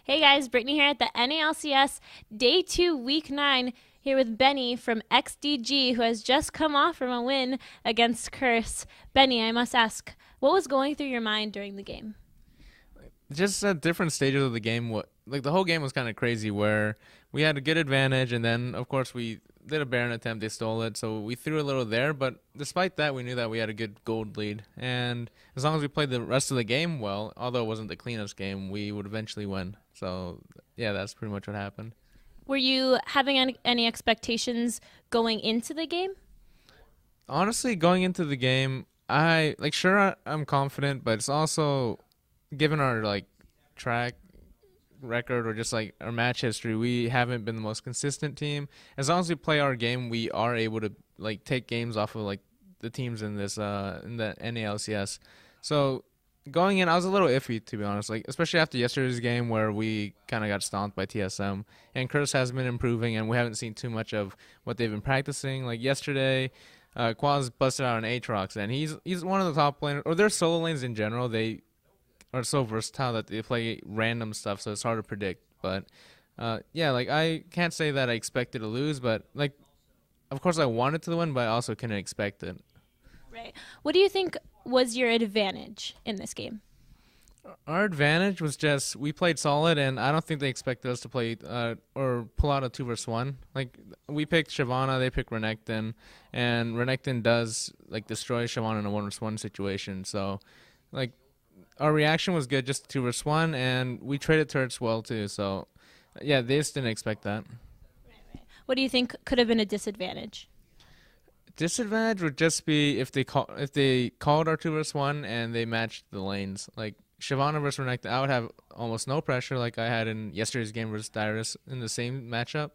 Hey guys, Brittany here at the NALCS Day 2, Week 9, here with Benny from XDG, who has just come off from a win against Curse. Benny, I must ask, what was going through your mind during the game? Just at different stages of the game, what like the whole game was kind of crazy where we had a good advantage, and then of course we did a Baron attempt, they stole it, so we threw a little there, but despite that we knew that we had a good gold lead, and as long as we played the rest of the game well, although it wasn't the cleanest game, we would eventually win. So yeah, that's pretty much what happened. Were you having any expectations going into the game? Honestly, going into the game, I like sure I'm confident, but it's also given our like track record or just like our match history, we haven't been the most consistent team. As long as we play our game, we are able to like take games off of like the teams in this in the NALCS. So going in, I was a little iffy to be honest, like especially after yesterday's game where we kind of got stomped by TSM. And Curtis has been improving, and we haven't seen too much of what they've been practicing. Like yesterday, Quaz busted out an Aatrox, and he's one of the top laners, or their solo lanes in general. They are so versatile that they play random stuff, so it's hard to predict. But yeah, like I can't say that I expected to lose, but like of course I wanted to win, but I also couldn't expect it. Right. What do you think was your advantage in this game? Our advantage was just we played solid, and I don't think they expected us to play or pull out a two versus one. Like we picked Shyvana, they picked Renekton, and Renekton does like destroy Shyvana in a one versus one situation. So like our reaction was good, just two versus one, and we traded turrets well too. So yeah, they just didn't expect that. What do you think could have been a disadvantage? Disadvantage would just be if they called our two versus one and they matched the lanes. Like Shyvana versus Renekton, I would have almost no pressure like I had in yesterday's game versus Dyrus in the same matchup.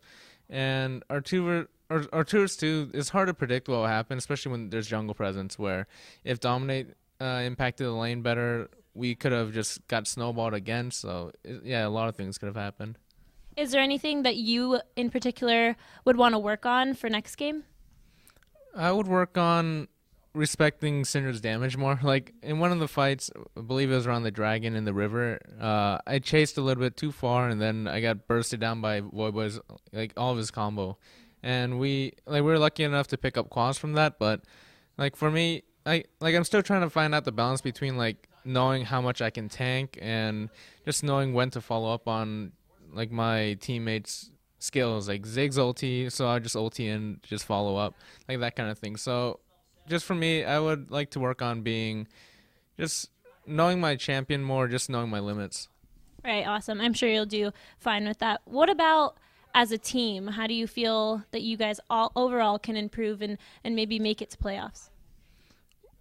And our two versus two is hard to predict what will happen, especially when there's jungle presence. Where if Dominate impacted the lane better, we could have just got snowballed again. So yeah, a lot of things could have happened. Is there anything that you in particular would want to work on for next game? I would work on respecting Syndra's damage more. Like in one of the fights, I believe it was around the dragon in the river. I chased a little bit too far, and then I got bursted down by Voiboy's like all of his combo, and we were lucky enough to pick up quads from that. But like for me, I'm still trying to find out the balance between like knowing how much I can tank and just knowing when to follow up on like my teammates' skills, like Zig's ulti, so I just ulti and just follow up, like that kind of thing. So just for me, I would like to work on being just knowing my champion more, just knowing my limits. Right, awesome. I'm sure you'll do fine with that. What about as a team? How do you feel that you guys all overall can improve and maybe make it to playoffs?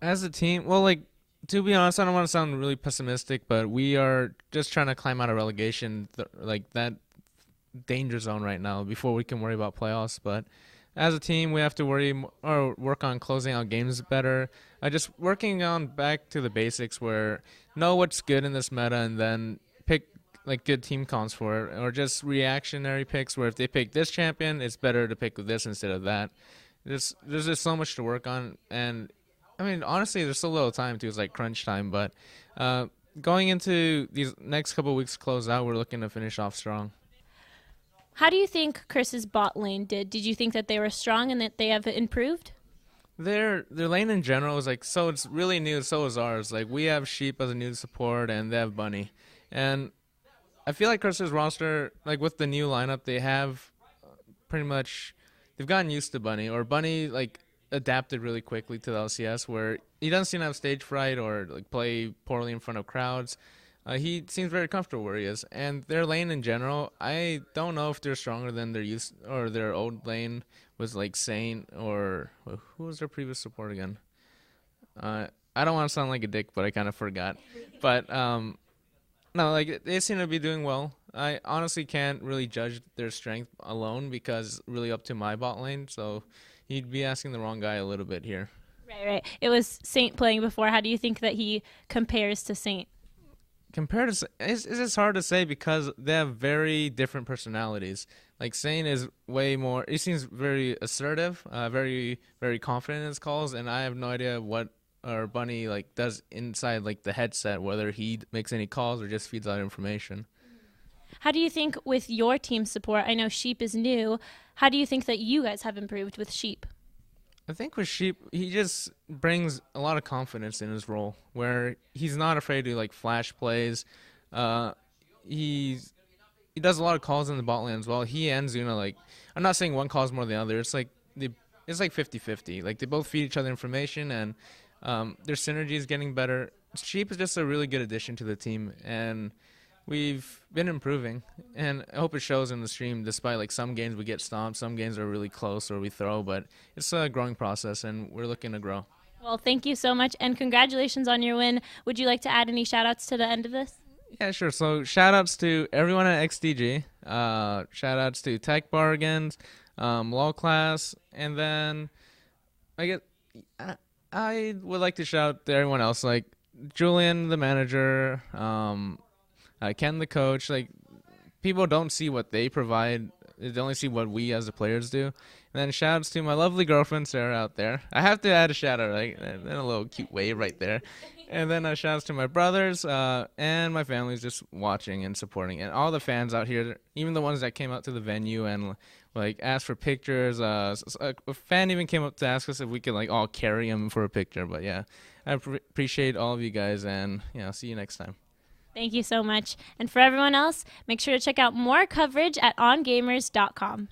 As a team, well, like to be honest, I don't want to sound really pessimistic, but we are just trying to climb out of relegation, like that danger zone right now before we can worry about playoffs. But as a team, we have to or work on closing out games better. Just working on back to the basics where know what's good in this meta and then pick like good team comps for it, or just reactionary picks where if they pick this champion, it's better to pick this instead of that. There's just so much to work on, and I mean honestly, there's so little time too. It's like crunch time, but going into these next couple of weeks to close out, we're looking to finish off strong. How do you think Chris's bot lane did? Did you think that they were strong and that they have improved? Their lane in general is like so it's really new. So is ours. Like we have Sheep as a new support, and they have Bunny, and I feel like Cursor's roster, like with the new lineup, they have pretty much they've gotten used to Bunny, or Bunny like adapted really quickly to the LCS, where he doesn't seem to have stage fright or like play poorly in front of crowds. He seems very comfortable where he is, and their lane in general, I don't know if they're stronger than their youth or their old lane was like Saint or who was their previous support again. I don't want to sound like a dick, but I kind of forgot. But no, like they seem to be doing well. I honestly can't really judge their strength alone because it's really up to my bot lane. So you'd be asking the wrong guy a little bit here. Right, right. It was Saint playing before. How do you think that he compares to Saint? Compared to, it's hard to say because they have very different personalities. Like Sane is way more. He seems very assertive, very confident in his calls, and I have no idea what our Bunny does inside like the headset, whether he makes any calls or just feeds out information. How do you think with your team support, I know Sheep is new, how do you think that you guys have improved with Sheep? I think with Sheep, he just brings a lot of confidence in his role, where he's not afraid to like flash plays. Uh, he's he does a lot of calls in the bot lane as well. He and Zuna, like, I'm not saying one calls more than the other. It's like 50-50. Like, they both feed each other information, and their synergy is getting better. Sheep is just a really good addition to the team, and we've been improving. And I hope it shows in the stream. Despite like some games we get stomped, some games are really close or we throw, but it's a growing process, and we're looking to grow. Well, thank you so much, and congratulations on your win. Would you like to add any shout-outs to the end of this? Yeah, sure. So shout outs to everyone at XDG. Shout outs to Tech Bargains, Law Class, and then I get I would like to shout out to everyone else, like Julian, the manager, Ken, the coach. Like, people don't see what they provide; they only see what we as the players do. And then shout outs to my lovely girlfriend Sarah out there. I have to add a shout out, right? And a little cute wave right there. And then shout outs to my brothers and my family's just watching and supporting, and all the fans out here, even the ones that came out to the venue and like asked for pictures. A fan even came up to ask us if we could like all carry him for a picture. But yeah, I appreciate all of you guys, and see you next time. Thank you so much. And for everyone else, make sure to check out more coverage at ongamers.com.